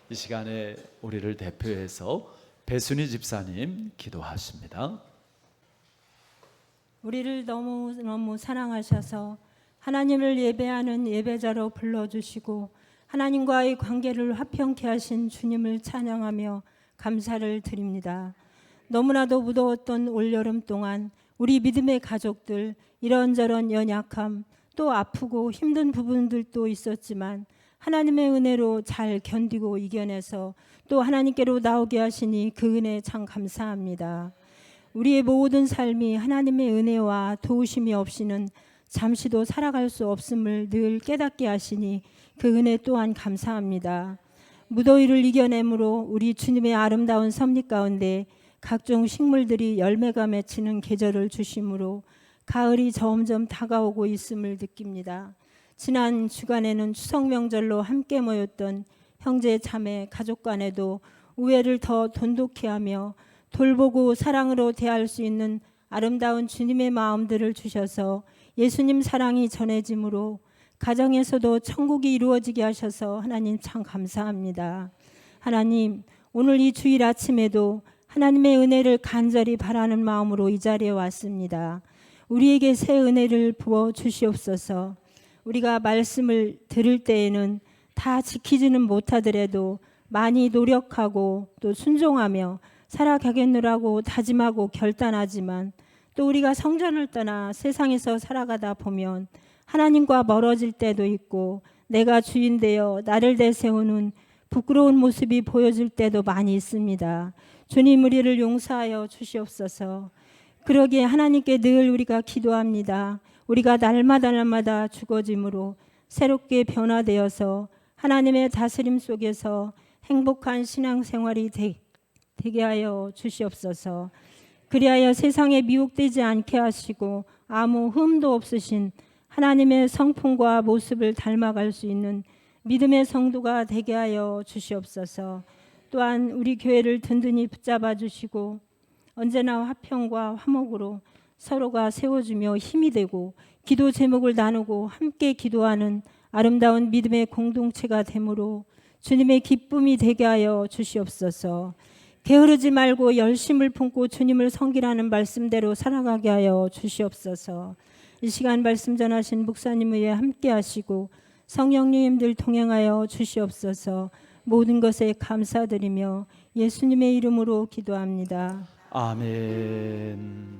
이 시간에 우리를 대표해서 배순희 집사님 기도하십니다. 우리를 너무너무 사랑하셔서 하나님을 예배하는 예배자로 불러주시고 하나님과의 관계를 화평케 하신 주님을 찬양하며 감사를 드립니다. 너무나도 무더웠던 올여름 동안 우리 믿음의 가족들 이런저런 연약함 또 아프고 힘든 부분들도 있었지만 하나님의 은혜로 잘 견디고 이겨내서 또 하나님께로 나오게 하시니 그 은혜 참 감사합니다. 우리의 모든 삶이 하나님의 은혜와 도우심이 없이는 잠시도 살아갈 수 없음을 늘 깨닫게 하시니 그 은혜 또한 감사합니다. 무더위를 이겨내므로 우리 주님의 아름다운 섭리 가운데 각종 식물들이 열매가 맺히는 계절을 주심으로 가을이 점점 다가오고 있음을 느낍니다. 지난 주간에는 추석 명절로 함께 모였던 형제 자매 가족 간에도 우애를 더 돈독히 하며 돌보고 사랑으로 대할 수 있는 아름다운 주님의 마음들을 주셔서 예수님 사랑이 전해짐으로 가정에서도 천국이 이루어지게 하셔서 하나님 참 감사합니다. 하나님, 오늘 이 주일 아침에도 하나님의 은혜를 간절히 바라는 마음으로 이 자리에 왔습니다. 우리에게 새 은혜를 부어 주시옵소서. 우리가 말씀을 들을 때에는 다 지키지는 못하더라도 많이 노력하고 또 순종하며 살아가겠노라고 다짐하고 결단하지만 또 우리가 성전을 떠나 세상에서 살아가다 보면 하나님과 멀어질 때도 있고 내가 주인 되어 나를 내세우는 부끄러운 모습이 보여질 때도 많이 있습니다. 주님, 우리를 용서하여 주시옵소서. 그러기에 하나님께 늘 우리가 기도합니다. 우리가 날마다 죽어짐으로 새롭게 변화되어서 하나님의 다스림 속에서 행복한 신앙생활이 되게 하여 주시옵소서. 그리하여 세상에 미혹되지 않게 하시고 아무 흠도 없으신 하나님의 성품과 모습을 닮아갈 수 있는 믿음의 성도가 되게 하여 주시옵소서. 또한 우리 교회를 든든히 붙잡아 주시고 언제나 화평과 화목으로 서로가 세워주며 힘이 되고 기도 제목을 나누고 함께 기도하는 아름다운 믿음의 공동체가 되므로 주님의 기쁨이 되게 하여 주시옵소서. 게으르지 말고 열심을 품고 주님을 섬기라는 말씀대로 살아가게 하여 주시옵소서. 이 시간 말씀 전하신 목사님 위에 함께 하시고 성령님들 동행하여 주시옵소서. 모든 것에 감사드리며 예수님의 이름으로 기도합니다. 아멘.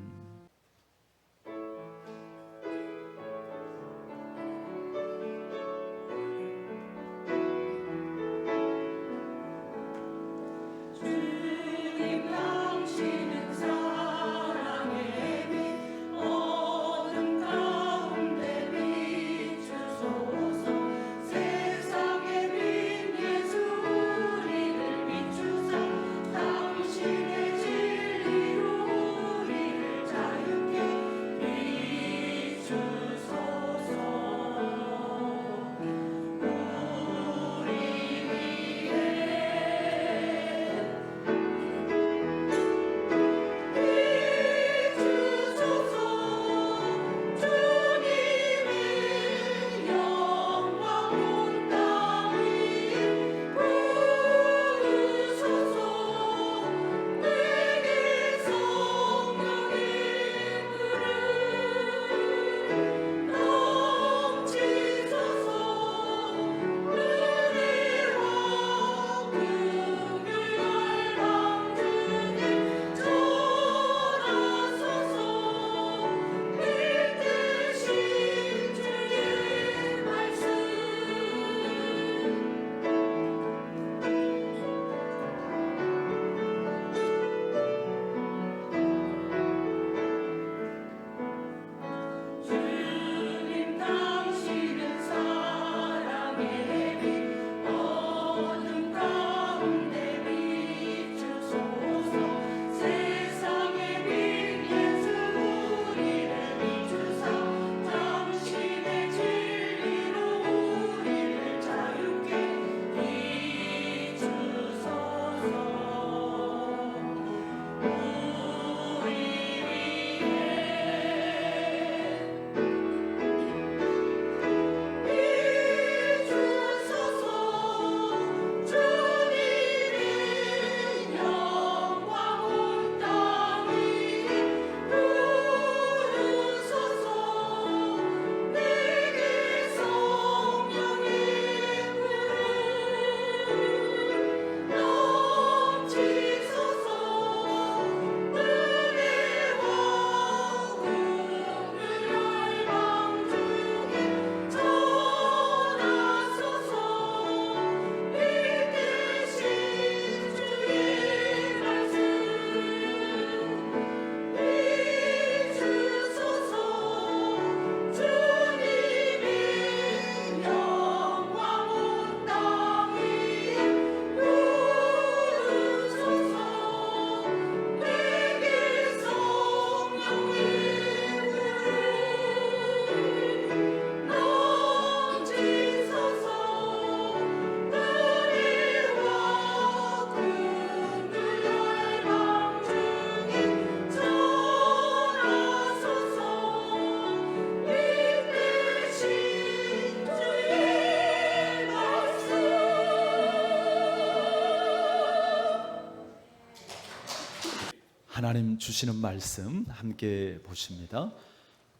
하나님 주시는 말씀 함께 보십니다.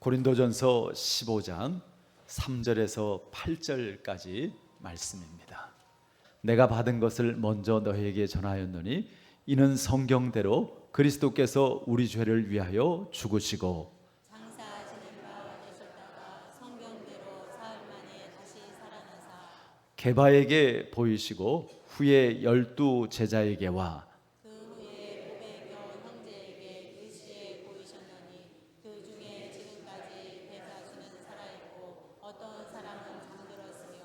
고린도전서 15장 3절에서 8절까지 말씀입니다. 내가 받은 것을 먼저 너희에게 전하였노니 이는 성경대로 그리스도께서 우리 죄를 위하여 죽으시고 장사하시는 바 되셨다가 성경대로 사흘 만에 다시 살아나사 게바에게 보이시고 후에 12 제자에게와 그 후에 500여 형제에게 일시에 보이셨노니 그 중에 지금까지 대다수는 살아있고 어떤 사람은 잠들었으며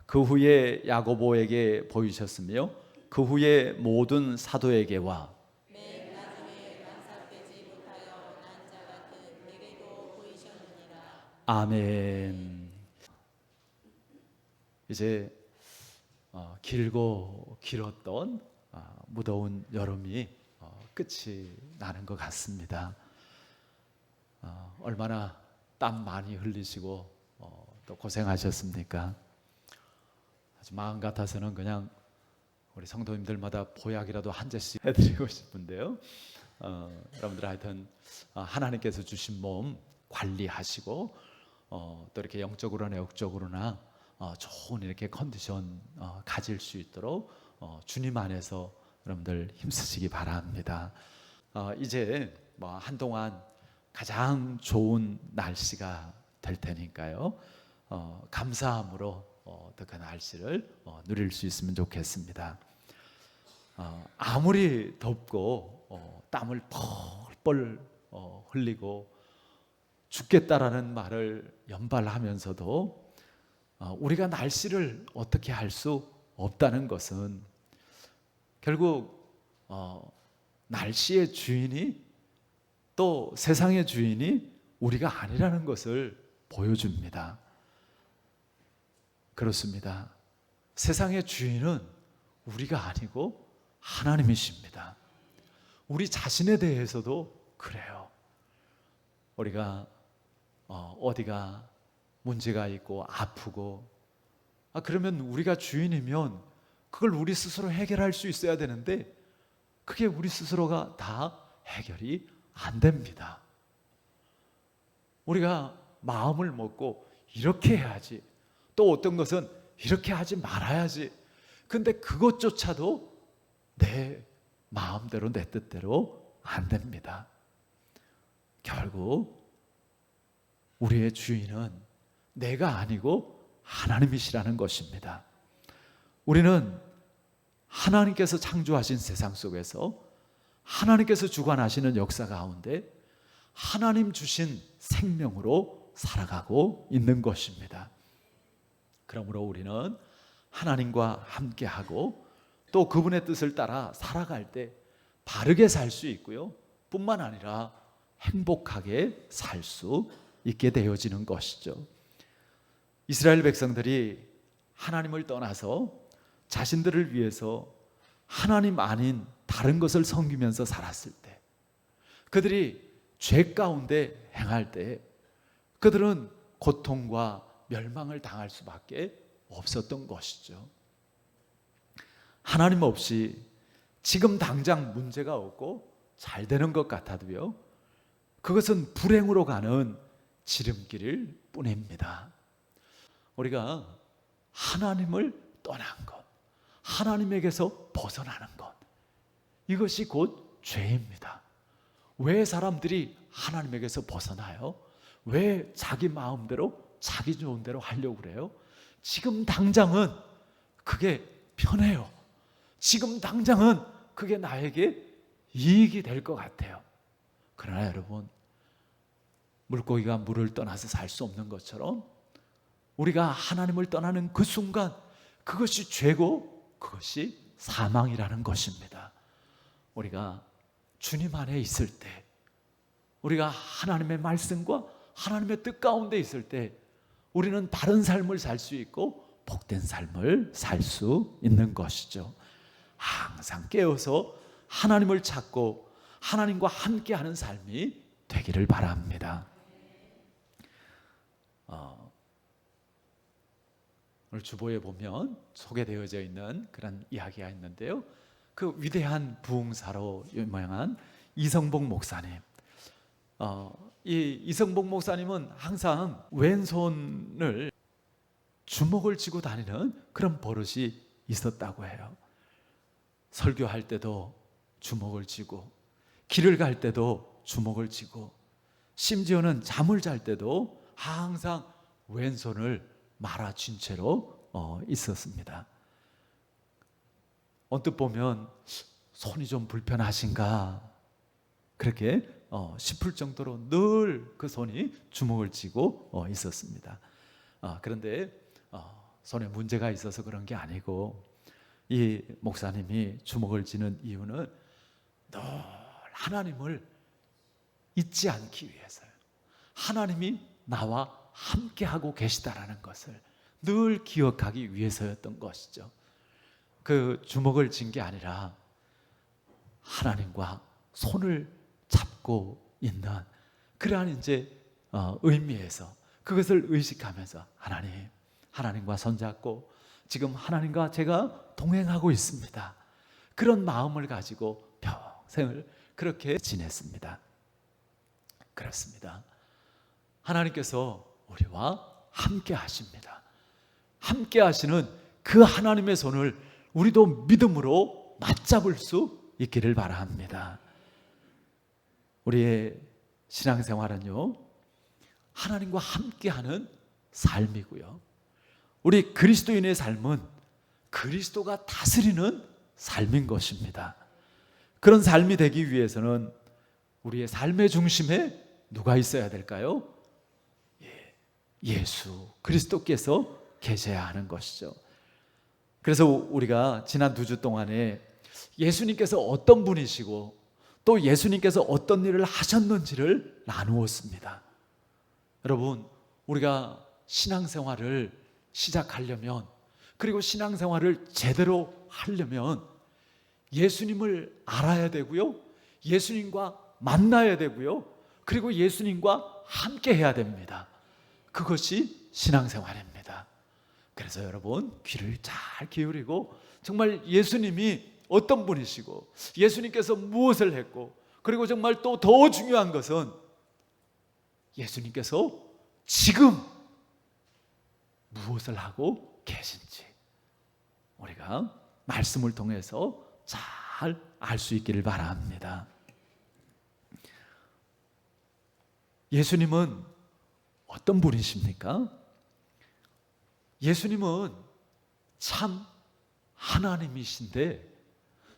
그 후에 야고보에게 보이셨으며 그 후에 모든 사도에게와 맨 나중에 만삭되지 못하여 난 자 같은 내게도 보이셨느니라. 아멘. 이제 길고 길었던 무더운 여름이 끝이 나는 것 같습니다. 얼마나 땀 많이 흘리시고 또 고생하셨습니까? 아주 마음 같아서는 그냥 우리 성도님들마다 보약이라도 한 잔씩 해드리고 싶은데요. 여러분들 하여튼 하나님께서 주신 몸 관리하시고 또 이렇게 영적으로나 육적으로나 좋은 이렇게 컨디션 가질 수 있도록 주님 안에서 여러분들 힘쓰시기 바랍니다. 이제 뭐 한동안 가장 좋은 날씨가 될 테니까요. 감사함으로 더 그 날씨를 누릴 수 있으면 좋겠습니다. 아무리 덥고 땀을 펄펄 흘리고 죽겠다라는 말을 연발하면서도 우리가 날씨를 어떻게 할 수 없다는 것은 결국 날씨의 주인이 또 세상의 주인이 우리가 아니라는 것을 보여줍니다. 그렇습니다. 세상의 주인은 우리가 아니고 하나님이십니다. 우리 자신에 대해서도 그래요. 우리가 어디가 문제가 있고 아프고 그러면 우리가 주인이면 그걸 우리 스스로 해결할 수 있어야 되는데 그게 우리 스스로가 다 해결이 안 됩니다. 우리가 마음을 먹고 이렇게 해야지, 또 어떤 것은 이렇게 하지 말아야지. 근데 그것조차도 내 마음대로 내 뜻대로 안 됩니다. 결국 우리의 주인은 내가 아니고 하나님이시라는 것입니다. 우리는 하나님께서 창조하신 세상 속에서 하나님께서 주관하시는 역사 가운데 하나님 주신 생명으로 살아가고 있는 것입니다. 그러므로 우리는 하나님과 함께하고 또 그분의 뜻을 따라 살아갈 때 바르게 살 수 있고요, 뿐만 아니라 행복하게 살 수 있게 되어지는 것이죠. 이스라엘 백성들이 하나님을 떠나서 자신들을 위해서 하나님 아닌 다른 것을 섬기면서 살았을 때, 그들이 죄 가운데 행할 때 그들은 고통과 멸망을 당할 수밖에 없었던 것이죠. 하나님 없이 지금 당장 문제가 없고 잘 되는 것 같아도요, 그것은 불행으로 가는 지름길일 뿐입니다. 우리가 하나님을 떠난 것, 하나님에게서 벗어나는 것, 이것이 곧 죄입니다. 왜 사람들이 하나님에게서 벗어나요? 왜 자기 마음대로 자기 좋은 대로 하려고 그래요? 지금 당장은 그게 편해요. 지금 당장은 그게 나에게 이익이 될 것 같아요. 그러나 여러분, 물고기가 물을 떠나서 살 수 없는 것처럼 우리가 하나님을 떠나는 그 순간 그것이 죄고 그것이 사망이라는 것입니다. 우리가 주님 안에 있을 때, 우리가 하나님의 말씀과 하나님의 뜻 가운데 있을 때 우리는 바른 삶을 살 수 있고 복된 삶을 살 수 있는 것이죠. 항상 깨어서 하나님을 찾고 하나님과 함께하는 삶이 되기를 바랍니다. 오늘 주보에 보면 소개되어져 있는 그런 이야기가 있는데요, 그 위대한 부흥사로 유명한 이성복 목사님. 이 이성복 목사님은 항상 왼손을 주먹을 쥐고 다니는 그런 버릇이 있었다고 해요. 설교할 때도 주먹을 쥐고, 길을 갈 때도 주먹을 쥐고, 심지어는 잠을 잘 때도 항상 왼손을 말아쥔 채로 있었습니다. 언뜻 보면 손이 좀 불편하신가 그렇게 싶을 정도로 늘 그 손이 주먹을 쥐고 있었습니다. 그런데 손에 문제가 있어서 그런 게 아니고, 이 목사님이 주먹을 쥐는 이유는 늘 하나님을 잊지 않기 위해서요. 하나님이 나와 함께하고 계시다라는 것을 늘 기억하기 위해서였던 것이죠. 그 주먹을 쥔 게 아니라 하나님과 손을 잡고 있는 그러한 이제 의미에서 그것을 의식하면서 하나님과 손잡고 지금 하나님과 제가 동행하고 있습니다. 그런 마음을 가지고 평생을 그렇게 지냈습니다. 그렇습니다. 하나님께서 우리와 함께 하십니다. 함께 하시는 그 하나님의 손을 우리도 믿음으로 맞잡을 수 있기를 바랍니다. 우리의 신앙생활은요, 하나님과 함께하는 삶이고요, 우리 그리스도인의 삶은 그리스도가 다스리는 삶인 것입니다. 그런 삶이 되기 위해서는 우리의 삶의 중심에 누가 있어야 될까요? 예수 그리스도께서 계셔야 하는 것이죠. 그래서 우리가 지난 2주 동안에 예수님께서 어떤 분이시고 또 예수님께서 어떤 일을 하셨는지를 나누었습니다. 여러분, 우리가 신앙생활을 시작하려면, 그리고 신앙생활을 제대로 하려면 예수님을 알아야 되고요, 예수님과 만나야 되고요, 그리고 예수님과 함께 해야 됩니다. 그것이 신앙생활입니다. 그래서 여러분, 귀를 잘 기울이고 정말 예수님이 어떤 분이시고 예수님께서 무엇을 했고, 그리고 정말 또 더 중요한 것은 예수님께서 지금 무엇을 하고 계신지 우리가 말씀을 통해서 잘 알 수 있기를 바랍니다. 예수님은 어떤 분이십니까? 예수님은 참 하나님이신데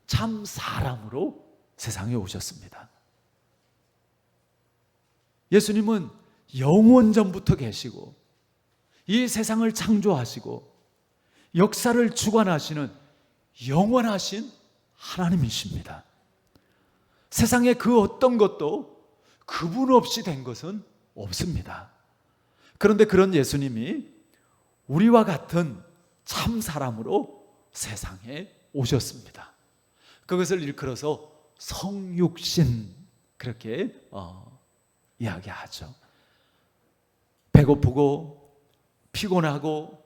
참 사람으로 세상에 오셨습니다. 예수님은 영원전부터 계시고 이 세상을 창조하시고 역사를 주관하시는 영원하신 하나님이십니다. 세상에 그 어떤 것도 그분 없이 된 것은 없습니다. 그런데 그런 예수님이 우리와 같은 참 사람으로 세상에 오셨습니다. 그것을 일컬어서 성육신 그렇게 이야기하죠. 배고프고 피곤하고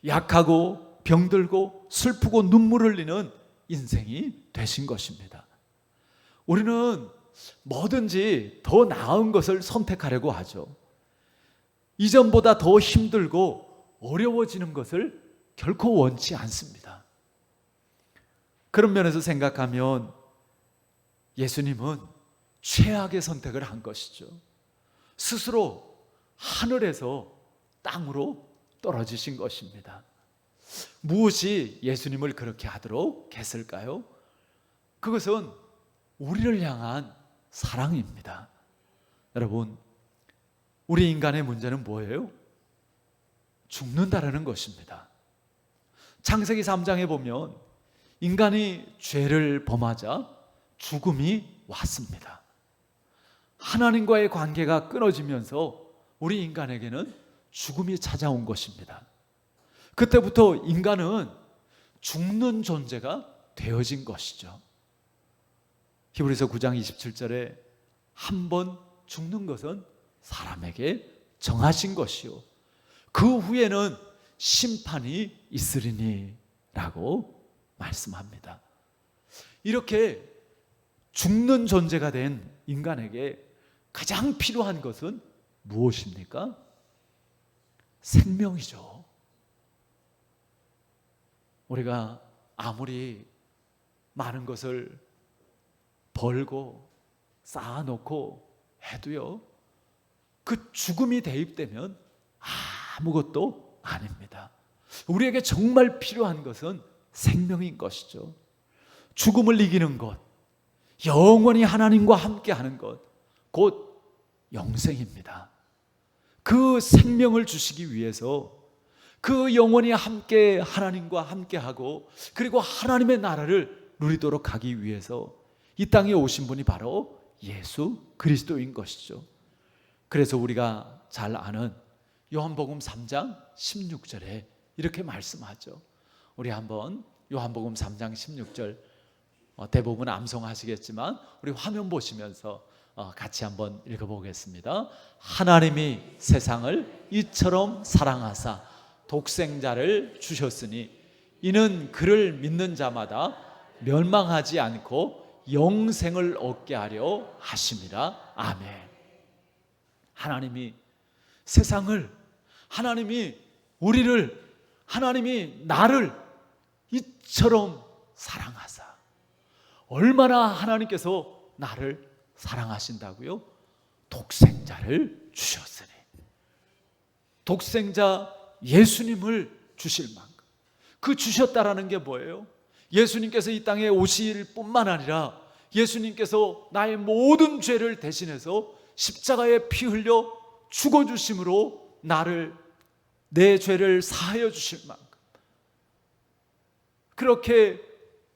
약하고 병들고 슬프고 눈물 흘리는 인생이 되신 것입니다. 우리는 뭐든지 더 나은 것을 선택하려고 하죠. 이전보다 더 힘들고 어려워지는 것을 결코 원치 않습니다. 그런 면에서 생각하면 예수님은 최악의 선택을 한 것이죠. 스스로 하늘에서 땅으로 떨어지신 것입니다. 무엇이 예수님을 그렇게 하도록 했을까요? 그것은 우리를 향한 사랑입니다. 여러분, 우리 인간의 문제는 뭐예요? 죽는다라는 것입니다. 창세기 3장에 보면 인간이 죄를 범하자 죽음이 왔습니다. 하나님과의 관계가 끊어지면서 우리 인간에게는 죽음이 찾아온 것입니다. 그때부터 인간은 죽는 존재가 되어진 것이죠. 히브리서 9장 27절에 한 번 죽는 것은 사람에게 정하신 것이요 그 후에는 심판이 있으리니 라고 말씀합니다. 이렇게 죽는 존재가 된 인간에게 가장 필요한 것은 무엇입니까? 생명이죠. 우리가 아무리 많은 것을 벌고 쌓아놓고 해도요, 그 죽음이 대입되면 아무것도 아닙니다. 우리에게 정말 필요한 것은 생명인 것이죠. 죽음을 이기는 것, 영원히 하나님과 함께하는 것, 곧 영생입니다. 그 생명을 주시기 위해서 그 영원히 함께 하나님과 함께하고 그리고 하나님의 나라를 누리도록 하기 위해서 이 땅에 오신 분이 바로 예수 그리스도인 것이죠. 그래서 우리가 잘 아는 요한복음 3장 16절에 이렇게 말씀하죠. 우리 한번 요한복음 3장 16절 대부분 암송하시겠지만 우리 화면 보시면서 같이 한번 읽어보겠습니다. 하나님이 세상을 이처럼 사랑하사 독생자를 주셨으니 이는 그를 믿는 자마다 멸망하지 않고 영생을 얻게 하려 하심이라. 아멘. 하나님이 세상을, 하나님이 우리를, 하나님이 나를 이처럼 사랑하사. 얼마나 하나님께서 나를 사랑하신다고요? 독생자를 주셨으니. 독생자 예수님을 주실 만큼. 그 주셨다라는 게 뭐예요? 예수님께서 이 땅에 오실 뿐만 아니라 예수님께서 나의 모든 죄를 대신해서 십자가에 피 흘려 죽어주심으로 나를, 내 죄를 사하여 주실 만큼, 그렇게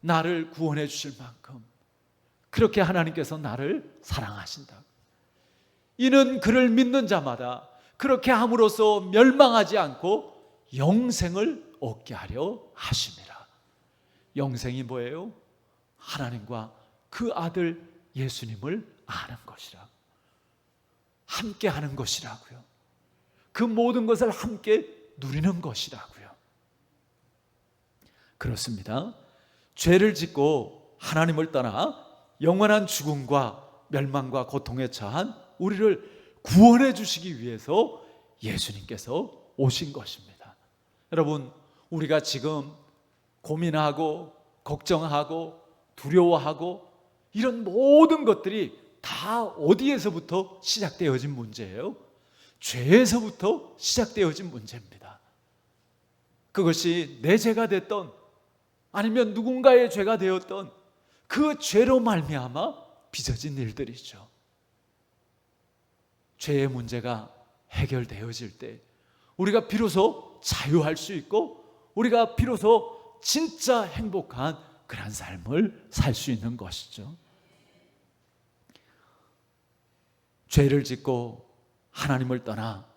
나를 구원해 주실 만큼 그렇게 하나님께서 나를 사랑하신다. 이는 그를 믿는 자마다 그렇게 함으로써 멸망하지 않고 영생을 얻게 하려 하심이라. 영생이 뭐예요? 하나님과 그 아들 예수님을 아는 것이라. 함께 하는 것이라고요. 그 모든 것을 함께 누리는 것이라고요. 그렇습니다. 죄를 짓고 하나님을 떠나 영원한 죽음과 멸망과 고통에 처한 우리를 구원해 주시기 위해서 예수님께서 오신 것입니다. 여러분, 우리가 지금 고민하고 걱정하고 두려워하고 이런 모든 것들이 다 어디에서부터 시작되어진 문제예요? 죄에서부터 시작되어진 문제입니다. 그것이 내 죄가 됐던 아니면 누군가의 죄가 되었던 그 죄로 말미암아 빚어진 일들이죠. 죄의 문제가 해결되어질 때 우리가 비로소 자유할 수 있고 우리가 비로소 진짜 행복한 그런 삶을 살 수 있는 것이죠. 죄를 짓고 하나님을 떠나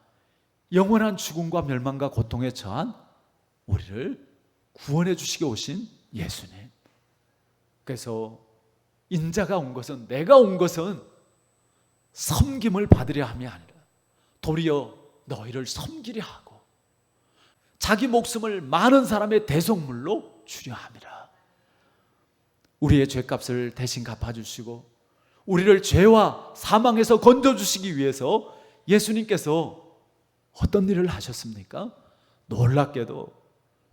영원한 죽음과 멸망과 고통에 처한 우리를 구원해 주시게 오신 예수님. 그래서 인자가 온 것은, 내가 온 것은 섬김을 받으려 함이 아니라 도리어 너희를 섬기려 하고 자기 목숨을 많은 사람의 대속물로 주려 함이라. 우리의 죄값을 대신 갚아주시고 우리를 죄와 사망에서 건져주시기 위해서 예수님께서 어떤 일을 하셨습니까? 놀랍게도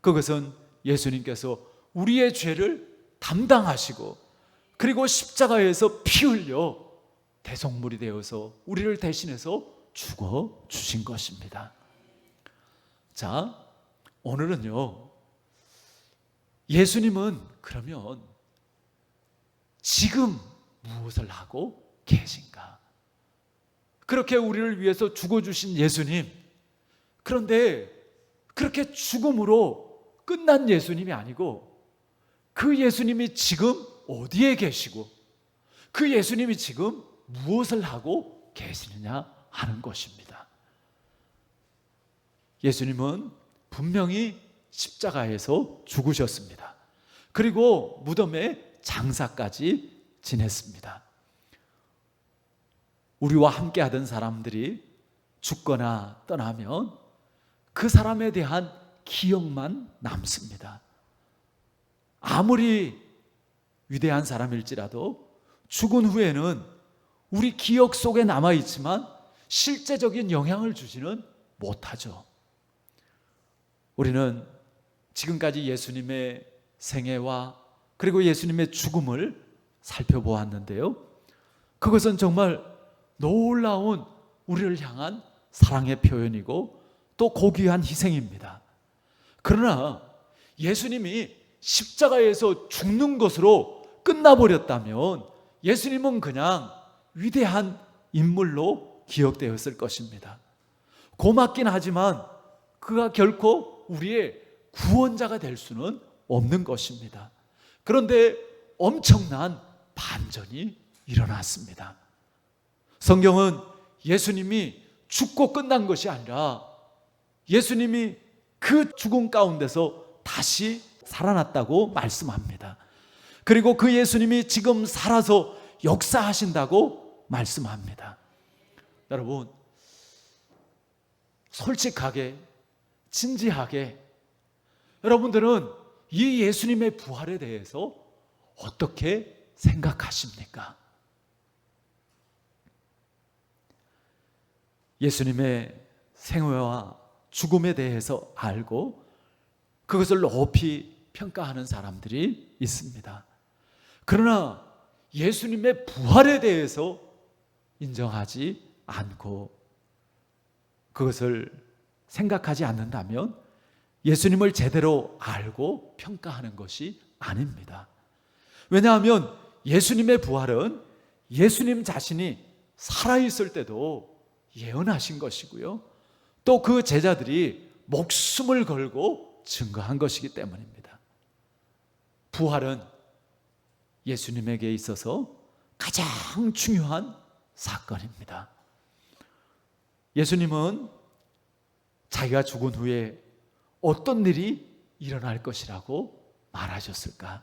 그것은 예수님께서 우리의 죄를 담당하시고 그리고 십자가에서 피 흘려 대속물이 되어서 우리를 대신해서 죽어 주신 것입니다. 자, 오늘은요, 예수님은 그러면 지금 무엇을 하고 계신가? 그렇게 우리를 위해서 죽어주신 예수님, 그런데 그렇게 죽음으로 끝난 예수님이 아니고 그 예수님이 지금 어디에 계시고 그 예수님이 지금 무엇을 하고 계시느냐 하는 것입니다. 예수님은 분명히 십자가에서 죽으셨습니다. 그리고 무덤에 장사까지 지냈습니다. 우리와 함께 하던 사람들이 죽거나 떠나면 그 사람에 대한 기억만 남습니다. 아무리 위대한 사람일지라도 죽은 후에는 우리 기억 속에 남아있지만 실제적인 영향을 주지는 못하죠. 우리는 지금까지 예수님의 생애와 그리고 예수님의 죽음을 살펴보았는데요. 그것은 정말 놀라운 우리를 향한 사랑의 표현이고 또 고귀한 희생입니다. 그러나 예수님이 십자가에서 죽는 것으로 끝나버렸다면 예수님은 그냥 위대한 인물로 기억되었을 것입니다. 고맙긴 하지만 그가 결코 우리의 구원자가 될 수는 없는 것입니다. 그런데 엄청난 반전이 일어났습니다. 성경은 예수님이 죽고 끝난 것이 아니라 예수님이 그 죽음 가운데서 다시 살아났다고 말씀합니다. 그리고 그 예수님이 지금 살아서 역사하신다고 말씀합니다. 여러분, 솔직하게 진지하게 여러분들은 이 예수님의 부활에 대해서 어떻게 생각하십니까? 예수님의 생애와 죽음에 대해서 알고 그것을 높이 평가하는 사람들이 있습니다. 그러나 예수님의 부활에 대해서 인정하지 않고 그것을 생각하지 않는다면 예수님을 제대로 알고 평가하는 것이 아닙니다. 왜냐하면 예수님의 부활은 예수님 자신이 살아있을 때도 예언하신 것이고요. 또 그 제자들이 목숨을 걸고 증거한 것이기 때문입니다. 부활은 예수님에게 있어서 가장 중요한 사건입니다. 예수님은 자기가 죽은 후에 어떤 일이 일어날 것이라고 말하셨을까?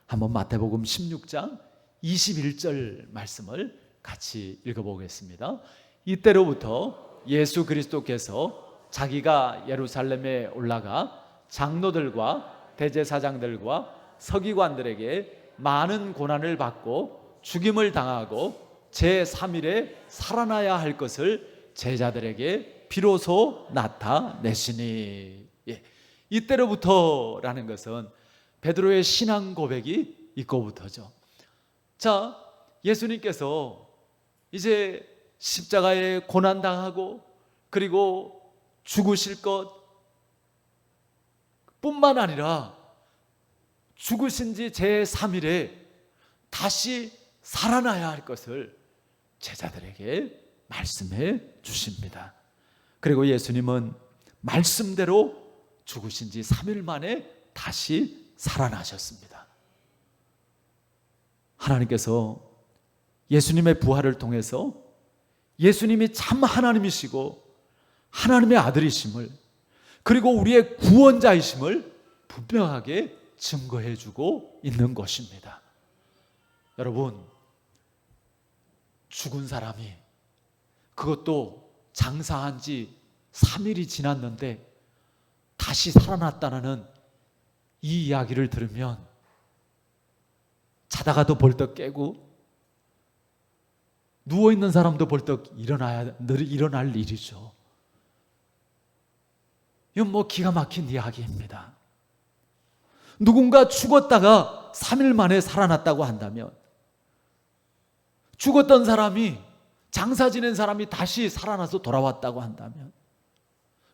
한번 마태복음 16장 21절 말씀을 같이 읽어보겠습니다. 이때로부터 예수 그리스도께서 자기가 예루살렘에 올라가 장로들과 대제사장들과 서기관들에게 많은 고난을 받고 죽임을 당하고 제3일에 살아나야 할 것을 제자들에게 비로소 나타내시니. 이때로부터라는 것은 베드로의 신앙 고백이 이거부터죠. 자, 예수님께서 이제 십자가에 고난당하고 그리고 죽으실 것 뿐만 아니라 죽으신 지 제3일에 다시 살아나야 할 것을 제자들에게 말씀해 주십니다. 그리고 예수님은 말씀대로 죽으신 지 3일 만에 다시 살아나셨습니다. 하나님께서 예수님의 부활을 통해서 예수님이 참 하나님이시고 하나님의 아들이심을 그리고 우리의 구원자이심을 분명하게 증거해 주고 있는 것입니다. 여러분, 죽은 사람이 그것도 장사한 지 3일이 지났는데 다시 살아났다는 이 이야기를 들으면 자다가도 벌떡 깨고 누워있는 사람도 벌떡 일어날 일이죠. 이건 뭐 기가 막힌 이야기입니다. 누군가 죽었다가 3일 만에 살아났다고 한다면 죽었던 사람이 장사 지낸 사람이 다시 살아나서 돌아왔다고 한다면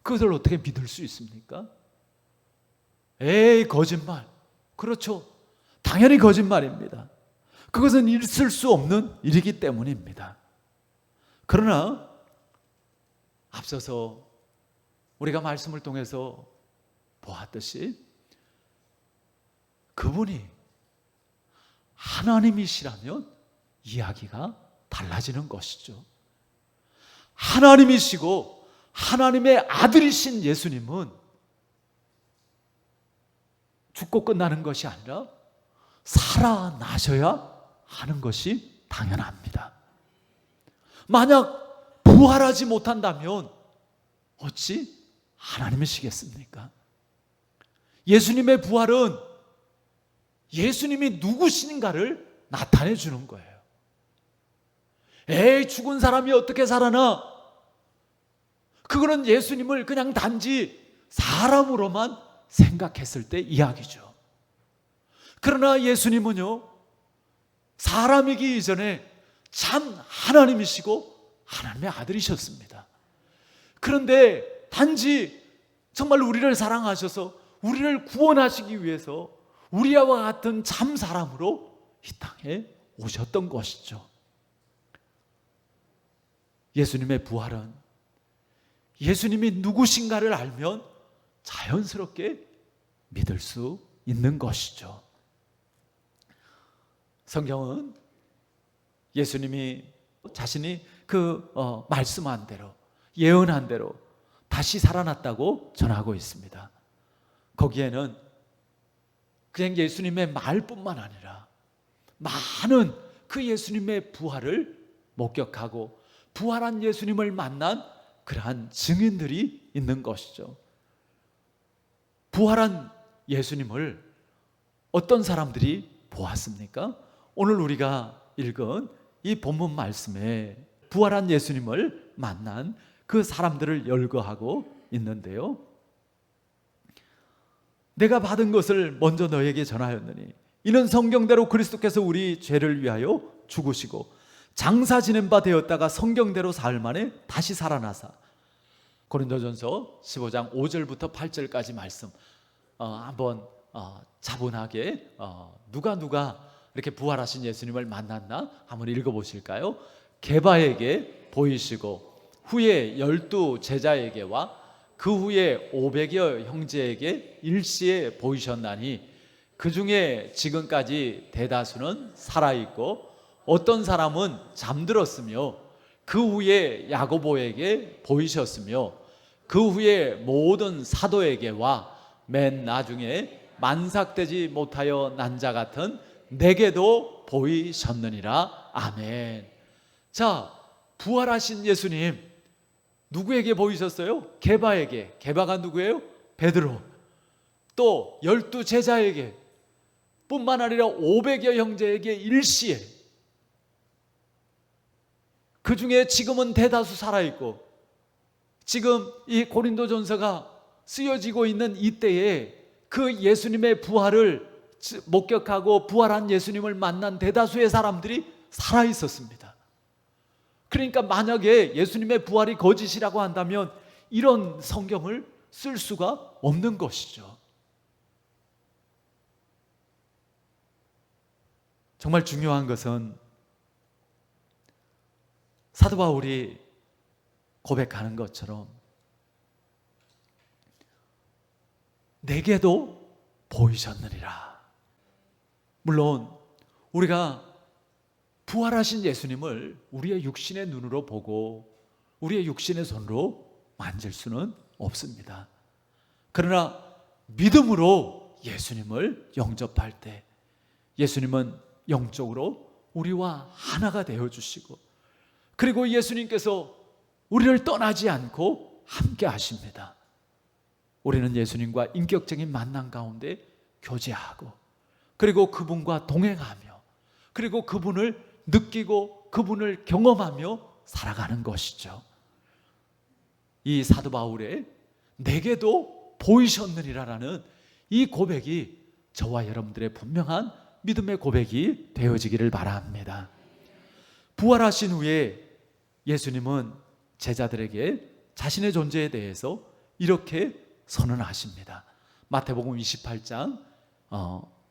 그것을 어떻게 믿을 수 있습니까? 에이, 거짓말. 그렇죠. 당연히 거짓말입니다. 그것은 있을 수 없는 일이기 때문입니다. 그러나 앞서서 우리가 말씀을 통해서 보았듯이 그분이 하나님이시라면 이야기가 달라지는 것이죠. 하나님이시고 하나님의 아들이신 예수님은 죽고 끝나는 것이 아니라 살아나셔야 하는 것이 당연합니다. 만약 부활하지 못한다면 어찌 하나님이시겠습니까? 예수님의 부활은 예수님이 누구신가를 나타내 주는 거예요. 에이, 죽은 사람이 어떻게 살아나? 그거는 예수님을 그냥 단지 사람으로만 생각했을 때 이야기죠. 그러나 예수님은요, 사람이기 이전에 참 하나님이시고 하나님의 아들이셨습니다. 그런데 단지 정말 우리를 사랑하셔서 우리를 구원하시기 위해서 우리와 같은 참 사람으로 이 땅에 오셨던 것이죠. 예수님의 부활은 예수님이 누구신가를 알면 자연스럽게 믿을 수 있는 것이죠. 성경은 예수님이 자신이 말씀한 대로, 예언한 대로 다시 살아났다고 전하고 있습니다. 거기에는 그냥 예수님의 말뿐만 아니라 많은 그 예수님의 부활을 목격하고 부활한 예수님을 만난 그러한 증인들이 있는 것이죠. 부활한 예수님을 어떤 사람들이 보았습니까? 오늘 우리가 읽은 이 본문 말씀에 부활한 예수님을 만난 그 사람들을 열거하고 있는데요. 내가 받은 것을 먼저 너에게 전하였느니 이는 성경대로 그리스도께서 우리 죄를 위하여 죽으시고 장사 지낸 바 되었다가 성경대로 사흘 만에 다시 살아나사. 고린도전서 15장 5절부터 8절까지 말씀 한번 차분하게 누가 이렇게 부활하신 예수님을 만났나 한번 읽어보실까요? 게바에게 보이시고 후에 12 제자에게와 그 후에 500여 형제에게 일시에 보이셨나니 그 중에 지금까지 대다수는 살아있고 어떤 사람은 잠들었으며 그 후에 야고보에게 보이셨으며 그 후에 모든 사도에게와 맨 나중에 만삭되지 못하여 난 자 같은 내게도 보이셨느니라. 아멘. 자, 부활하신 예수님 누구에게 보이셨어요? 게바에게. 게바가 누구예요? 베드로. 또 12 제자에게 뿐만 아니라 500여 형제에게 일시에, 그 중에 지금은 대다수 살아있고 지금 이 고린도전서가 쓰여지고 있는 이때에 그 예수님의 부활을 목격하고 부활한 예수님을 만난 대다수의 사람들이 살아있었습니다. 그러니까 만약에 예수님의 부활이 거짓이라고 한다면 이런 성경을 쓸 수가 없는 것이죠. 정말 중요한 것은 사도 바울이 고백하는 것처럼 내게도 보이셨느니라. 물론 우리가 부활하신 예수님을 우리의 육신의 눈으로 보고 우리의 육신의 손으로 만질 수는 없습니다. 그러나 믿음으로 예수님을 영접할 때 예수님은 영적으로 우리와 하나가 되어주시고 그리고 예수님께서 우리를 떠나지 않고 함께 하십니다. 우리는 예수님과 인격적인 만남 가운데 교제하고 그리고 그분과 동행하며 그리고 그분을 느끼고 그분을 경험하며 살아가는 것이죠. 이 사도 바울의 내게도 보이셨느니라라는 이 고백이 저와 여러분들의 분명한 믿음의 고백이 되어지기를 바랍니다. 부활하신 후에 예수님은 제자들에게 자신의 존재에 대해서 이렇게 선언하십니다. 마태복음 28장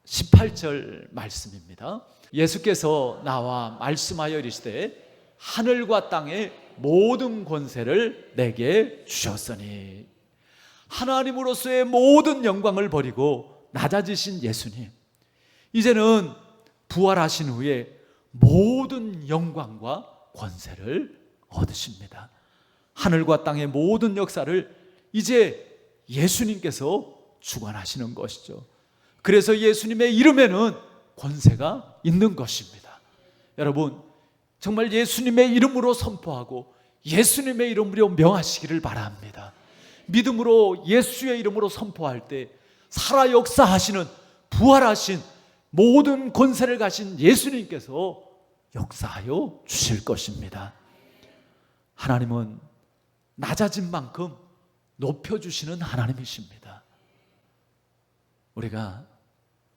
18절 말씀입니다. 예수께서 나와 말씀하여 이르시되 하늘과 땅의 모든 권세를 내게 주셨으니. 하나님으로서의 모든 영광을 버리고 낮아지신 예수님, 이제는 부활하신 후에 모든 영광과 권세를 얻으십니다. 하늘과 땅의 모든 역사를 이제 예수님께서 주관하시는 것이죠. 그래서 예수님의 이름에는 권세가 있는 것입니다. 여러분, 정말 예수님의 이름으로 선포하고 예수님의 이름으로 명하시기를 바랍니다. 믿음으로 예수의 이름으로 선포할 때 살아 역사하시는 부활하신 모든 권세를 가신 예수님께서 역사하여 주실 것입니다. 하나님은 낮아진 만큼 높여주시는 하나님이십니다. 우리가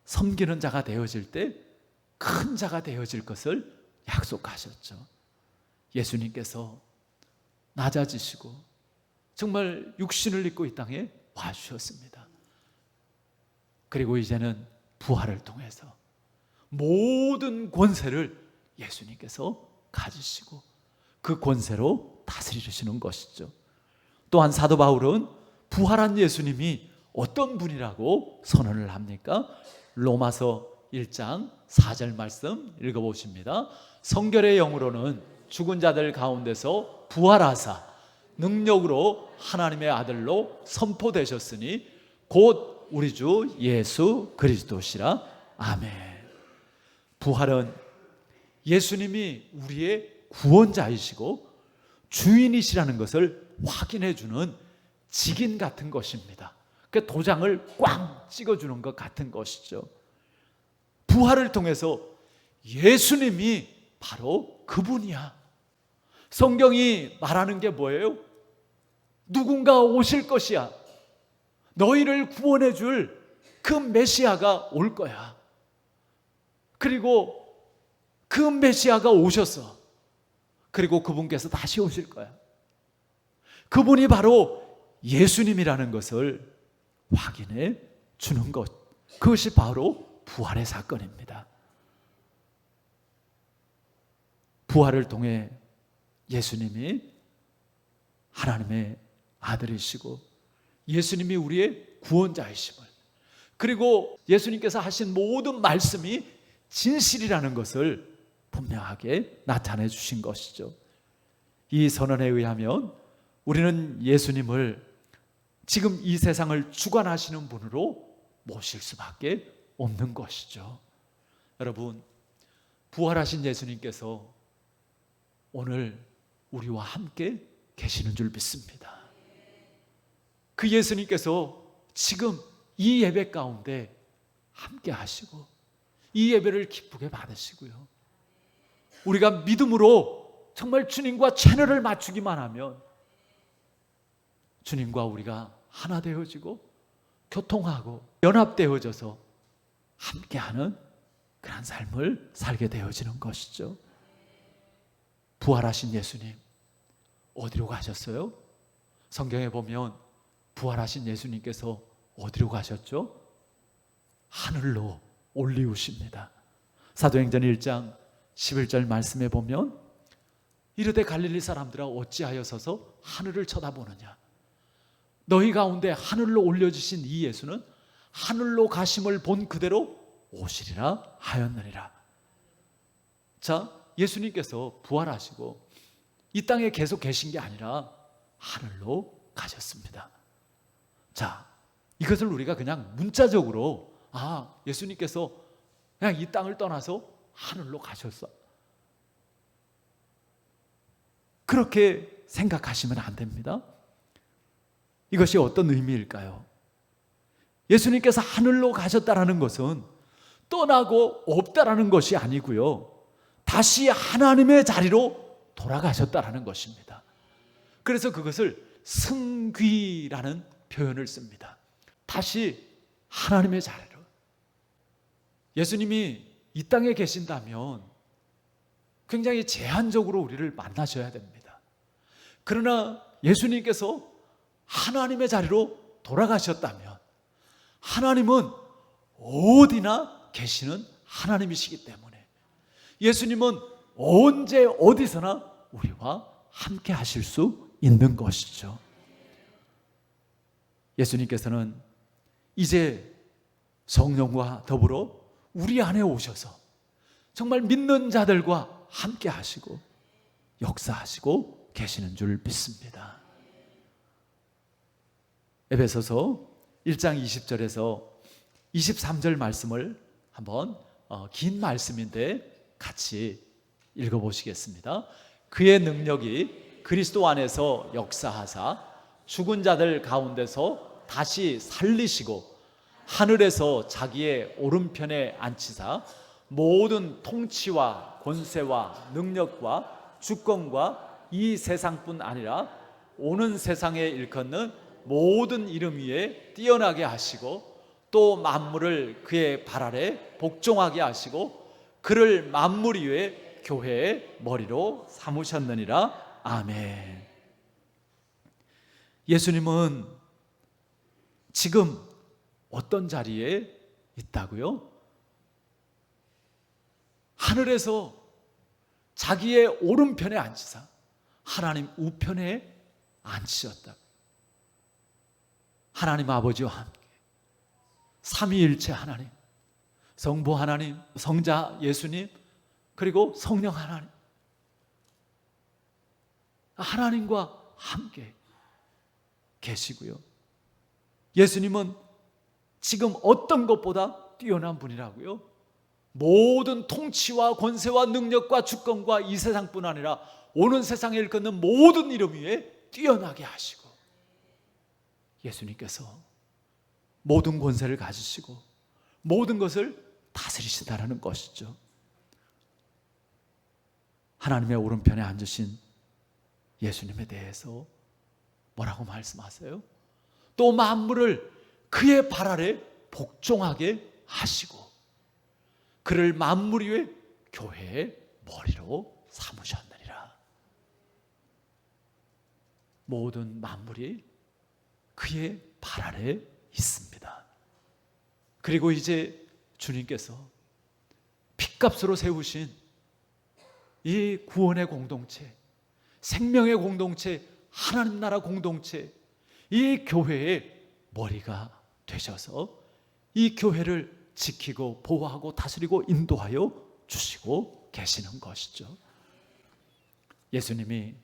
섬기는 자가 되어질 때 큰 자가 되어질 것을 약속하셨죠. 예수님께서 낮아지시고 정말 육신을 입고 이 땅에 와주셨습니다. 그리고 이제는 부활을 통해서 모든 권세를 예수님께서 가지시고 그 권세로 다스리시는 것이죠. 또한 사도 바울은 부활한 예수님이 어떤 분이라고 선언을 합니까? 로마서 1장 4절 말씀 읽어보십니다. 성결의 영으로는 죽은 자들 가운데서 부활하사 능력으로 하나님의 아들로 선포되셨으니 곧 우리 주 예수 그리스도시라. 아멘. 부활은 예수님이 우리의 구원자이시고 주인이시라는 것을 확인해 주는 직인 같은 것입니다. 그 도장을 꽝 찍어주는 것 같은 것이죠. 부활을 통해서 예수님이 바로 그분이야. 성경이 말하는 게 뭐예요? 누군가 오실 것이야. 너희를 구원해 줄 그 메시아가 올 거야. 그리고 그 메시아가 오셨어. 그리고 그분께서 다시 오실 거야. 그분이 바로 예수님이라는 것을 확인해 주는 것. 그것이 바로 부활의 사건입니다. 부활을 통해 예수님이 하나님의 아들이시고 예수님이 우리의 구원자이심을, 그리고 예수님께서 하신 모든 말씀이 진실이라는 것을 분명하게 나타내 주신 것이죠. 이 선언에 의하면 우리는 예수님을 지금 이 세상을 주관하시는 분으로 모실 수밖에 없는 것이죠. 여러분, 부활하신 예수님께서 오늘 우리와 함께 계시는 줄 믿습니다. 그 예수님께서 지금 이 예배 가운데 함께 하시고 이 예배를 기쁘게 받으시고요, 우리가 믿음으로 정말 주님과 채널을 맞추기만 하면 주님과 우리가 하나 되어지고 교통하고 연합되어져서 함께하는 그런 삶을 살게 되어지는 것이죠. 부활하신 예수님 어디로 가셨어요? 성경에 보면 부활하신 예수님께서 어디로 가셨죠? 하늘로 올리우십니다. 사도행전 1장 11절 말씀에 보면 이르되 갈릴리 사람들아 어찌하여 서서 하늘을 쳐다보느냐, 너희 가운데 하늘로 올려주신 이 예수는 하늘로 가심을 본 그대로 오시리라 하였느니라. 자, 예수님께서 부활하시고 이 땅에 계속 계신 게 아니라 하늘로 가셨습니다. 자, 이것을 우리가 그냥 문자적으로 예수님께서 그냥 이 땅을 떠나서 하늘로 가셨어, 그렇게 생각하시면 안 됩니다. 이것이 어떤 의미일까요? 예수님께서 하늘로 가셨다라는 것은 떠나고 없다라는 것이 아니고요, 다시 하나님의 자리로 돌아가셨다라는 것입니다. 그래서 그것을 승귀라는 표현을 씁니다. 다시 하나님의 자리로. 예수님이 이 땅에 계신다면 굉장히 제한적으로 우리를 만나셔야 됩니다. 그러나 예수님께서 하나님의 자리로 돌아가셨다면 하나님은 어디나 계시는 하나님이시기 때문에 예수님은 언제 어디서나 우리와 함께 하실 수 있는 것이죠. 예수님께서는 이제 성령과 더불어 우리 안에 오셔서 정말 믿는 자들과 함께 하시고 역사하시고 계시는 줄 믿습니다. 에베소서 1장 20절에서 23절 말씀을 한번 긴 말씀인데 같이 읽어보시겠습니다. 그의 능력이 그리스도 안에서 역사하사 죽은 자들 가운데서 다시 살리시고 하늘에서 자기의 오른편에 앉히사 모든 통치와 권세와 능력과 주권과 이 세상뿐 아니라 오는 세상에 일컫는 모든 이름 위에 뛰어나게 하시고 또 만물을 그의 발 아래 복종하게 하시고 그를 만물 위에 교회의 머리로 삼으셨느니라. 아멘. 예수님은 지금 어떤 자리에 있다고요? 하늘에서 자기의 오른편에 앉으사 하나님 우편에 앉으셨다. 하나님 아버지와 함께 삼위일체 하나님, 성부 하나님, 성자 예수님, 그리고 성령 하나님, 하나님과 함께 계시고요. 예수님은 지금 어떤 것보다 뛰어난 분이라고요? 모든 통치와 권세와 능력과 주권과 이 세상뿐 아니라 오는 세상에 일컫는 모든 이름 위에 뛰어나게 하시고 예수님께서 모든 권세를 가지시고 모든 것을 다스리시다라는 것이죠. 하나님의 오른편에 앉으신 예수님에 대해서 뭐라고 말씀하세요? 또 만물을 그의 발 아래 복종하게 하시고 그를 만물 위에 교회의 머리로 삼으셨느니라. 모든 만물이 그의 발 아래 있습니다. 그리고 이제 주님께서 핏값으로 세우신 이 구원의 공동체, 생명의 공동체, 하나님 나라 공동체, 이 교회의 머리가 되셔서 이 교회를 지키고 보호하고 다스리고 인도하여 주시고 계시는 것이죠. 예수님이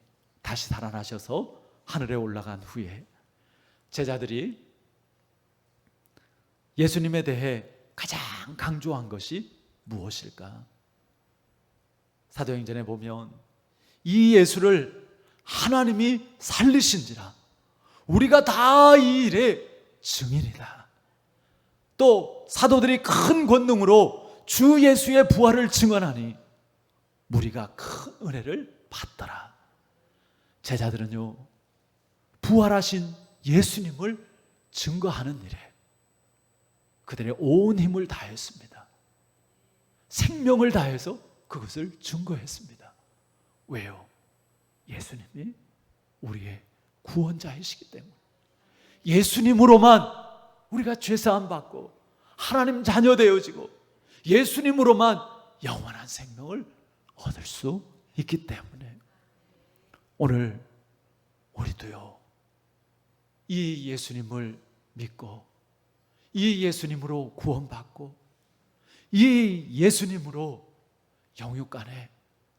다시 살아나셔서 하늘에 올라간 후에 제자들이 예수님에 대해 가장 강조한 것이 무엇일까? 사도행전에 보면 이 예수를 하나님이 살리신지라 우리가 다 이 일의 증인이다. 또 사도들이 큰 권능으로 주 예수의 부활을 증언하니 무리가 큰 은혜를 받더라. 제자들은요, 부활하신 예수님을 증거하는 일에 그들의 온 힘을 다했습니다. 생명을 다해서 그것을 증거했습니다. 왜요? 예수님이 우리의 구원자이시기 때문에. 예수님으로만 우리가 죄사함 받고 하나님 자녀 되어지고 예수님으로만 영원한 생명을 얻을 수 있기 때문에 오늘 우리도요, 이 예수님을 믿고 이 예수님으로 구원받고 이 예수님으로 영육간의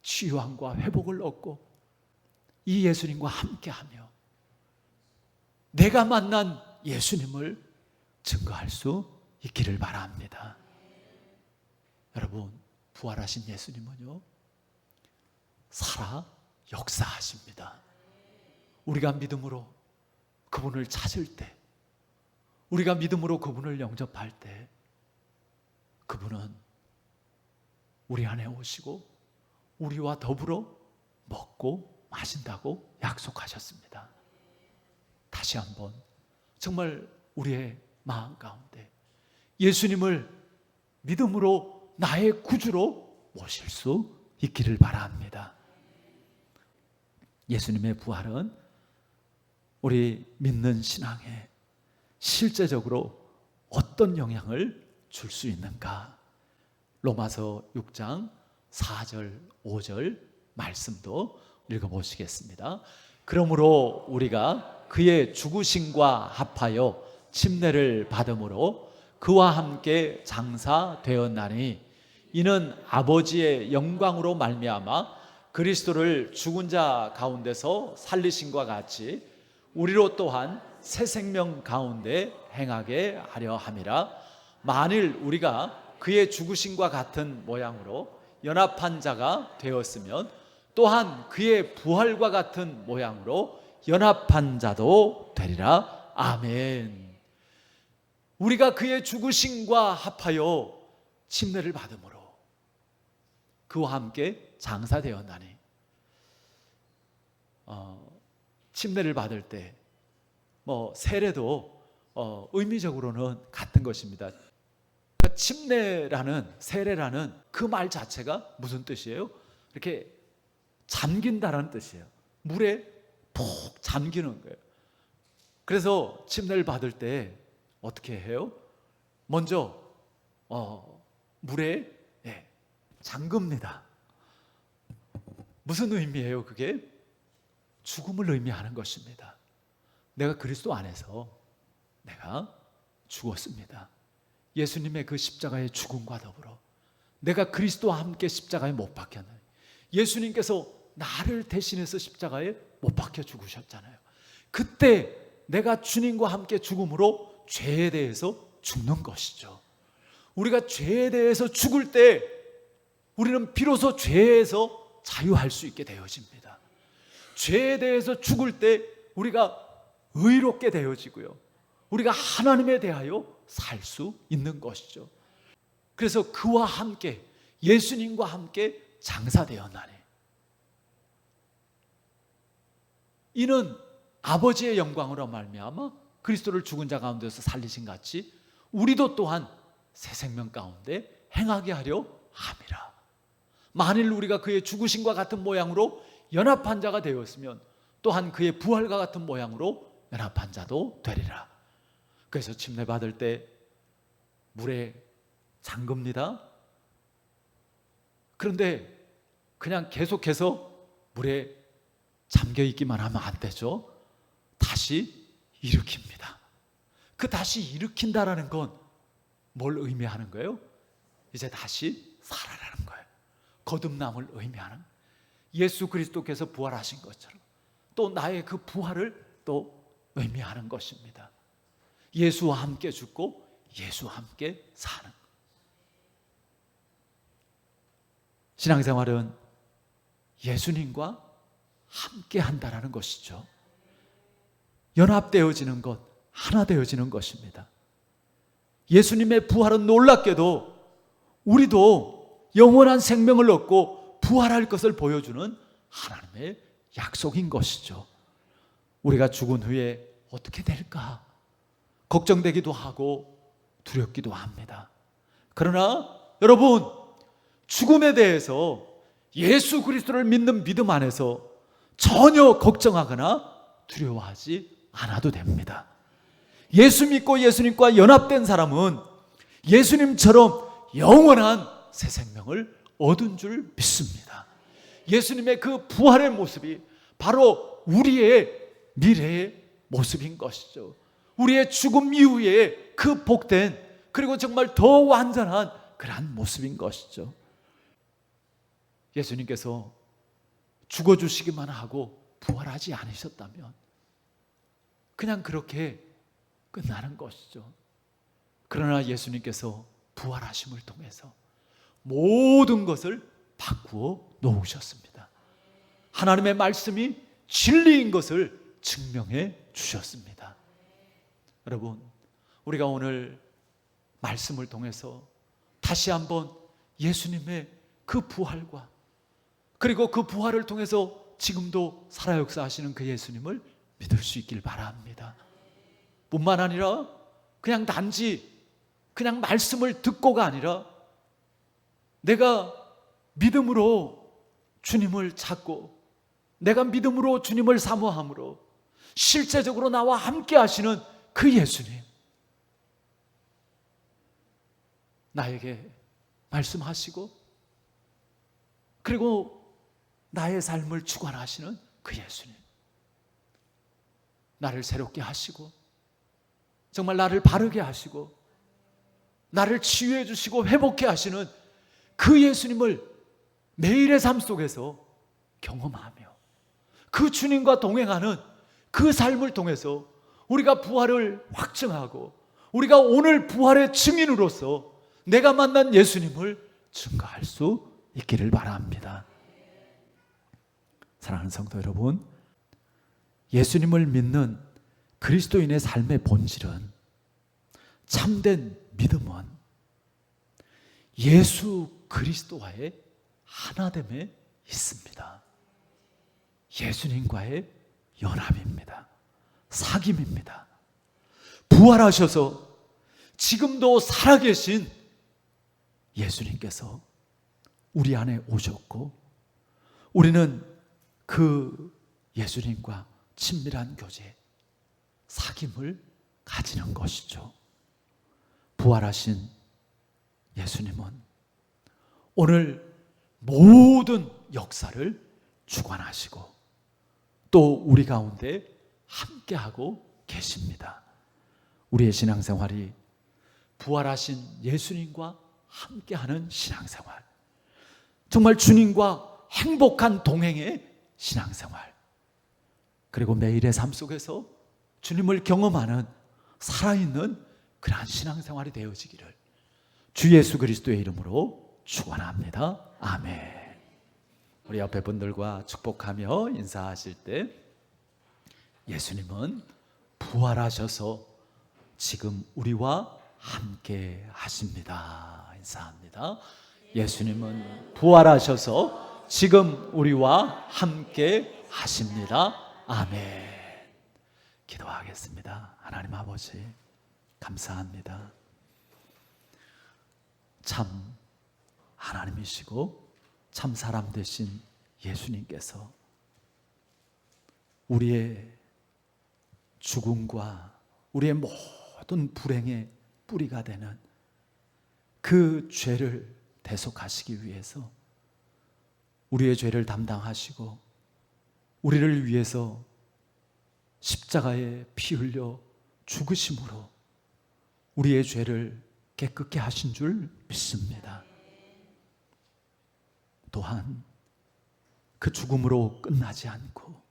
치유함과 회복을 얻고 이 예수님과 함께하며 내가 만난 예수님을 증거할 수 있기를 바랍니다. 여러분, 부활하신 예수님은요, 살아 역사하십니다. 우리가 믿음으로 그분을 찾을 때, 우리가 믿음으로 그분을 영접할 때 그분은 우리 안에 오시고 우리와 더불어 먹고 마신다고 약속하셨습니다. 다시 한번 정말 우리의 마음 가운데 예수님을 믿음으로 나의 구주로 모실 수 있기를 바랍니다. 예수님의 부활은 우리 믿는 신앙에 실제적으로 어떤 영향을 줄 수 있는가? 로마서 6장 4절 5절 말씀도 읽어보시겠습니다. 그러므로 우리가 그의 죽으심과 합하여 침례를 받음으로 그와 함께 장사되었나니 이는 아버지의 영광으로 말미암아 그리스도를 죽은 자 가운데서 살리심과 같이 우리로 또한 새 생명 가운데 행하게 하려 함이라. 만일 우리가 그의 죽으심과 같은 모양으로 연합한 자가 되었으면 또한 그의 부활과 같은 모양으로 연합한 자도 되리라. 아멘. 우리가 그의 죽으심과 합하여 침례를 받음으로 그와 함께 장사되었나니. 침례를 받을 때 세례도 의미적으로는 같은 것입니다. 그러니까 침례라는, 세례라는 그 말 자체가 무슨 뜻이에요? 이렇게 잠긴다라는 뜻이에요. 물에 푹 잠기는 거예요. 그래서 침례를 받을 때 어떻게 해요? 먼저 물에 잠깁니다. 무슨 의미예요? 그게 죽음을 의미하는 것입니다. 내가 그리스도 안에서 내가 죽었습니다. 예수님의 그 십자가의 죽음과 더불어 내가 그리스도와 함께 십자가에 못 박혔나요? 예수님께서 나를 대신해서 십자가에 못 박혀 죽으셨잖아요. 그때 내가 주님과 함께 죽음으로 죄에 대해서 죽는 것이죠. 우리가 죄에 대해서 죽을 때 우리는 비로소 죄에서 자유할 수 있게 되어집니다. 죄에 대해서 죽을 때 우리가 의롭게 되어지고요, 우리가 하나님에 대하여 살 수 있는 것이죠. 그래서 그와 함께, 예수님과 함께 장사되었나니, 이는 아버지의 영광으로 말미암아 그리스도를 죽은 자 가운데서 살리신 같이 우리도 또한 새 생명 가운데 행하게 하려 함이라. 만일 우리가 그의 죽으심과 같은 모양으로 연합한 자가 되었으면 또한 그의 부활과 같은 모양으로 연합한 자도 되리라. 그래서 침례 받을 때 물에 잠깁니다. 그런데 그냥 계속해서 물에 잠겨 있기만 하면 안 되죠. 다시 일으킵니다. 그 다시 일으킨다라는 건 뭘 의미하는 거예요? 이제 다시 살아나는 거예요. 거듭남을 의미하는, 예수 그리스도께서 부활하신 것처럼 또 나의 그 부활을 또 의미하는 것입니다. 예수와 함께 죽고 예수와 함께 사는. 신앙생활은 예수님과 함께 한다라는 것이죠. 연합되어지는 것, 하나 되어지는 것입니다. 예수님의 부활은 놀랍게도 우리도 영원한 생명을 얻고 부활할 것을 보여주는 하나님의 약속인 것이죠. 우리가 죽은 후에 어떻게 될까 걱정되기도 하고 두렵기도 합니다. 그러나 여러분, 죽음에 대해서 예수 그리스도를 믿는 믿음 안에서 전혀 걱정하거나 두려워하지 않아도 됩니다. 예수 믿고 예수님과 연합된 사람은 예수님처럼 영원한 새 생명을 얻은 줄 믿습니다. 예수님의 그 부활의 모습이 바로 우리의 미래의 모습인 것이죠. 우리의 죽음 이후에 그 복된, 그리고 정말 더 완전한 그러한 모습인 것이죠. 예수님께서 죽어주시기만 하고 부활하지 않으셨다면 그냥 그렇게 끝나는 것이죠. 그러나 예수님께서 부활하심을 통해서 모든 것을 바꾸어 놓으셨습니다. 하나님의 말씀이 진리인 것을 증명해 주셨습니다. 여러분, 우리가 오늘 말씀을 통해서 다시 한번 예수님의 그 부활과, 그리고 그 부활을 통해서 지금도 살아 역사하시는 그 예수님을 믿을 수 있길 바랍니다. 뿐만 아니라 그냥 단지 그냥 말씀을 듣고가 아니라 내가 믿음으로 주님을 찾고 내가 믿음으로 주님을 사모함으로 실제적으로 나와 함께 하시는 그 예수님, 나에게 말씀하시고 그리고 나의 삶을 주관하시는 그 예수님, 나를 새롭게 하시고 정말 나를 바르게 하시고 나를 치유해 주시고 회복해 하시는 그 예수님을 매일의 삶 속에서 경험하며 그 주님과 동행하는 그 삶을 통해서 우리가 부활을 확증하고 우리가 오늘 부활의 증인으로서 내가 만난 예수님을 증거할 수 있기를 바랍니다. 사랑하는 성도 여러분, 예수님을 믿는 그리스도인의 삶의 본질은, 참된 믿음은 예수 그리스도와의 하나됨에 있습니다. 예수님과의 연합입니다. 사귐입니다. 부활하셔서 지금도 살아계신 예수님께서 우리 안에 오셨고, 우리는 그 예수님과 친밀한 교제, 사귐을 가지는 것이죠. 부활하신 예수님은 오늘 모든 역사를 주관하시고 또 우리 가운데 함께하고 계십니다. 우리의 신앙생활이 부활하신 예수님과 함께하는 신앙생활, 정말 주님과 행복한 동행의 신앙생활, 그리고 매일의 삶 속에서 주님을 경험하는 살아있는 그러한 신앙생활이 되어지기를 주 예수 그리스도의 이름으로 축원합니다. 아멘. 우리 옆에 분들과 축복하며 인사하실 때, 예수님은 부활하셔서 지금 우리와 함께 하십니다. 인사합니다. 예수님은 부활하셔서 지금 우리와 함께 하십니다. 아멘. 기도하겠습니다. 하나님 아버지, 감사합니다. 참 하나님이시고 참 사람 되신 예수님께서 우리의 죽음과 우리의 모든 불행의 뿌리가 되는 그 죄를 대속하시기 위해서 우리의 죄를 담당하시고 우리를 위해서 십자가에 피 흘려 죽으심으로 우리의 죄를 깨끗게 하신 줄 믿습니다. 또한 그 죽음으로 끝나지 않고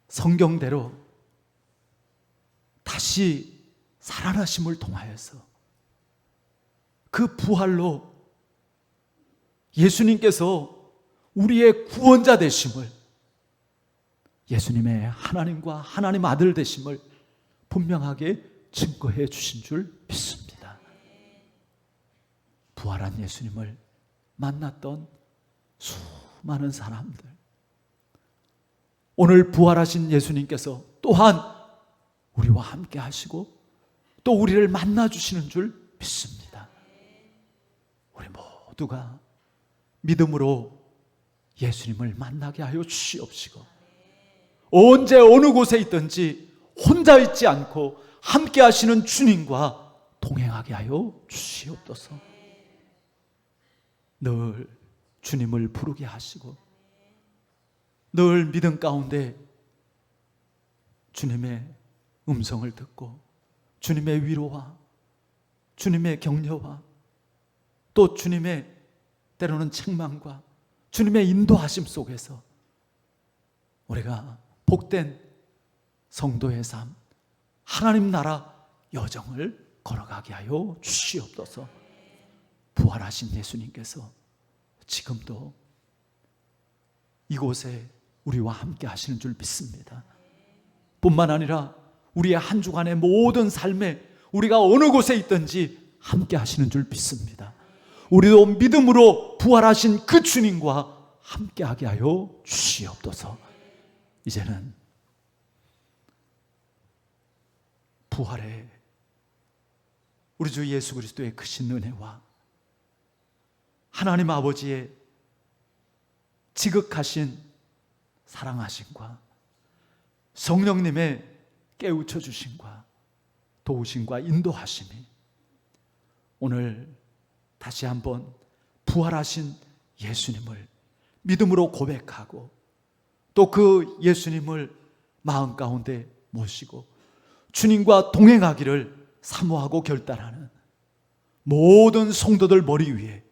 성경대로 다시 살아나심을 통하여서 그 부활로 예수님께서 우리의 구원자 되심을, 예수님의 하나님과 하나님 아들 되심을 분명하게 증거해 주신 줄 믿습니다. 부활한 예수님을 만났던 수많은 사람들, 오늘 부활하신 예수님께서 또한 우리와 함께 하시고 또 우리를 만나 주시는 줄 믿습니다. 우리 모두가 믿음으로 예수님을 만나게 하여 주시옵시고, 언제 어느 곳에 있든지 혼자 있지 않고 함께 하시는 주님과 동행하게 하여 주시옵소서. 늘 주님을 부르게 하시고 늘 믿음 가운데 주님의 음성을 듣고 주님의 위로와 주님의 격려와 또 주님의 때로는 책망과 주님의 인도하심 속에서 우리가 복된 성도의 삶, 하나님 나라 여정을 걸어가게 하여 주시옵소서. 부활하신 예수님께서 지금도 이곳에 우리와 함께 하시는 줄 믿습니다. 뿐만 아니라 우리의 한 주간의 모든 삶에 우리가 어느 곳에 있든지 함께 하시는 줄 믿습니다. 우리도 믿음으로 부활하신 그 주님과 함께 하게 하여 주시옵소서. 이제는 부활의 우리 주 예수 그리스도의 크신 은혜와 하나님 아버지의 지극하신 사랑하심과 성령님의 깨우쳐 주심과 도우심과 인도하심이 오늘 다시 한번 부활하신 예수님을 믿음으로 고백하고 또 그 예수님을 마음 가운데 모시고 주님과 동행하기를 사모하고 결단하는 모든 성도들 머리 위에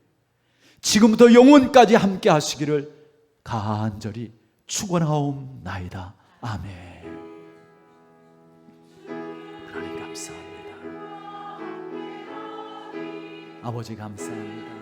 지금부터 영원까지 함께 하시기를 간절히 축원하옵나이다. 아멘. 하나님 감사합니다. 아버지 감사합니다.